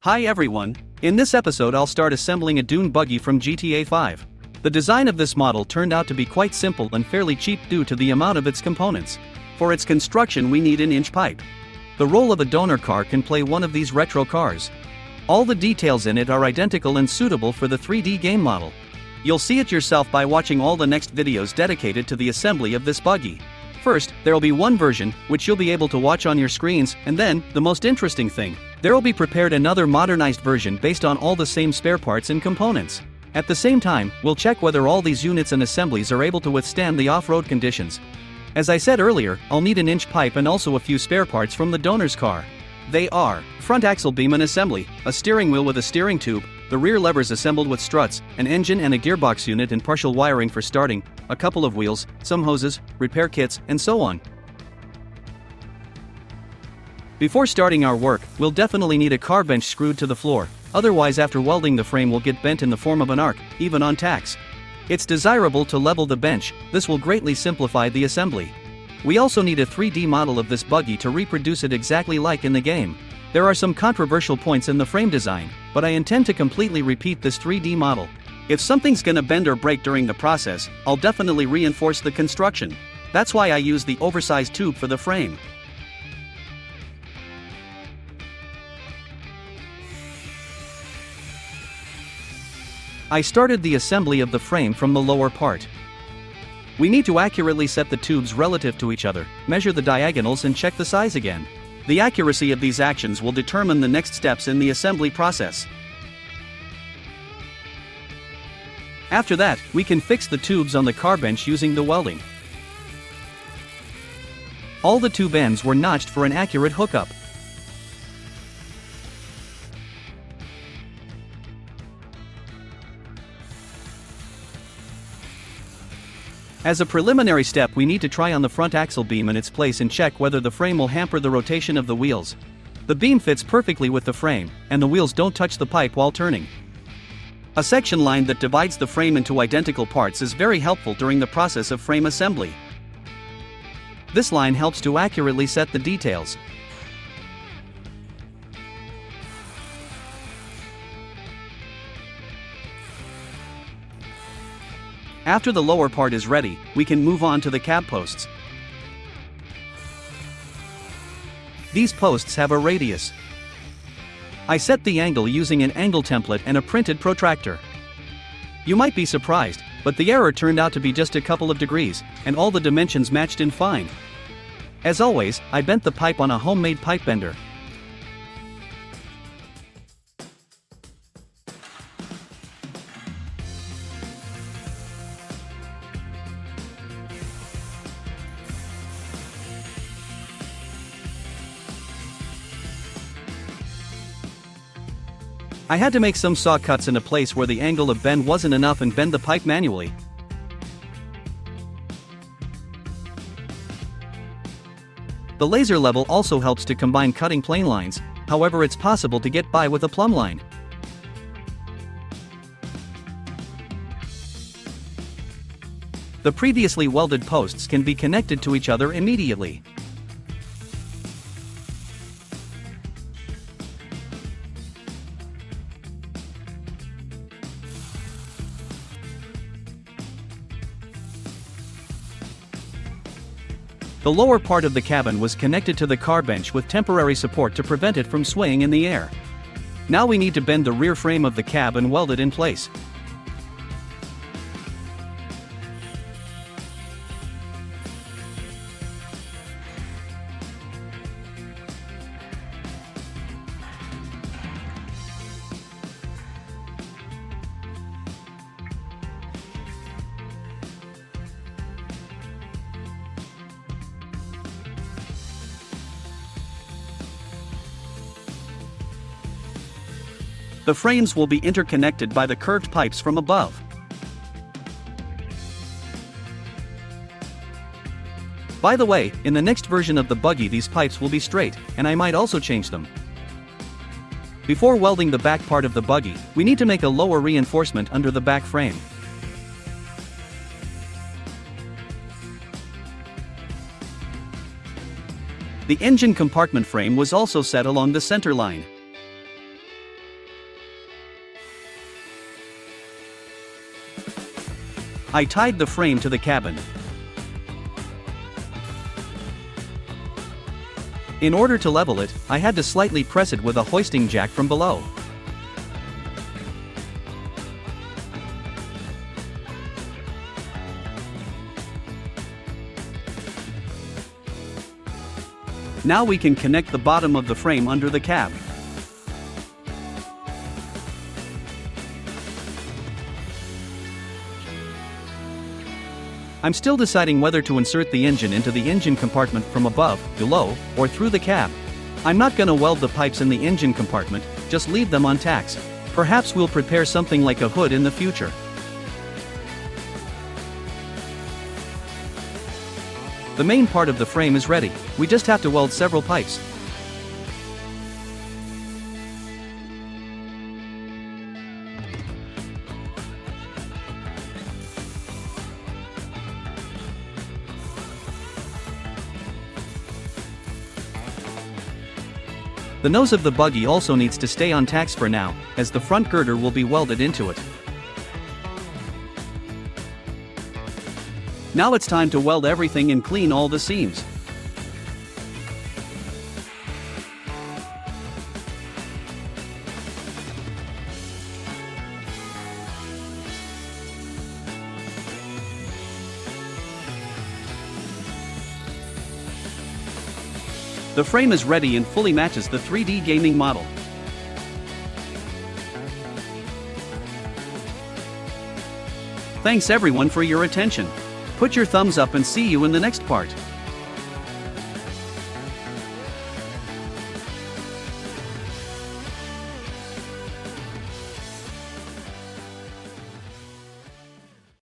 Hi everyone, in this episode I'll start assembling a Dune buggy from GTA 5. The design of this model turned out to be quite simple and fairly cheap due to the amount of its components. For its construction we need an inch pipe. The role of a donor car can play one of these retro cars. All the details in it are identical and suitable for the 3D game model. You'll see it yourself by watching all the next videos dedicated to the assembly of this buggy. First, there'll be one version, which you'll be able to watch on your screens, and then, the most interesting thing, there'll be prepared another modernized version based on all the same spare parts and components. At the same time, we'll check whether all these units and assemblies are able to withstand the off-road conditions. As I said earlier, I'll need an inch pipe and also a few spare parts from the donor's car. They are front axle beam and assembly, a steering wheel with a steering tube, the rear levers assembled with struts, an engine and a gearbox unit and partial wiring for starting, a couple of wheels, some hoses, repair kits, and so on. Before starting our work, we'll definitely need a car bench screwed to the floor, otherwise after welding the frame will get bent in the form of an arc, even on tacks. It's desirable to level the bench, this will greatly simplify the assembly. We also need a 3D model of this buggy to reproduce it exactly like in the game. There are some controversial points in the frame design, but I intend to completely repeat this 3D model. If something's gonna bend or break during the process, I'll definitely reinforce the construction. That's why I use the oversized tube for the frame. I started the assembly of the frame from the lower part. We need to accurately set the tubes relative to each other, measure the diagonals and check the size again. The accuracy of these actions will determine the next steps in the assembly process. After that, we can fix the tubes on the car bench using the welding. All the tube ends were notched for an accurate hookup. As a preliminary step we need to try on the front axle beam in its place and check whether the frame will hamper the rotation of the wheels. The beam fits perfectly with the frame, and the wheels don't touch the pipe while turning. A section line that divides the frame into identical parts is very helpful during the process of frame assembly. This line helps to accurately set the details. After the lower part is ready, we can move on to the cab posts. These posts have a radius. I set the angle using an angle template and a printed protractor. You might be surprised, but the error turned out to be just a couple of degrees, and all the dimensions matched in fine. As always, I bent the pipe on a homemade pipe bender. I had to make some saw cuts in a place where the angle of bend wasn't enough and bend the pipe manually. The laser level also helps to combine cutting plane lines, however it's possible to get by with a plumb line. The previously welded posts can be connected to each other immediately. The lower part of the cabin was connected to the car bench with temporary support to prevent it from swaying in the air. Now we need to bend the rear frame of the cab and weld it in place. The frames will be interconnected by the curved pipes from above. By the way, in the next version of the buggy these pipes will be straight, and I might also change them. Before welding the back part of the buggy, we need to make a lower reinforcement under the back frame. The engine compartment frame was also set along the center line. I tied the frame to the cabin. In order to level it, I had to slightly press it with a hoisting jack from below. Now we can connect the bottom of the frame under the cab. I'm still deciding whether to insert the engine into the engine compartment from above, below, or through the cab. I'm not gonna weld the pipes in the engine compartment, just leave them on tacks. Perhaps we'll prepare something like a hood in the future. The main part of the frame is ready, we just have to weld several pipes. The nose of the buggy also needs to stay on tacks for now, as the front girder will be welded into it. Now it's time to weld everything and clean all the seams. The frame is ready and fully matches the 3D gaming model. Thanks everyone for your attention. Put your thumbs up and see you in the next part.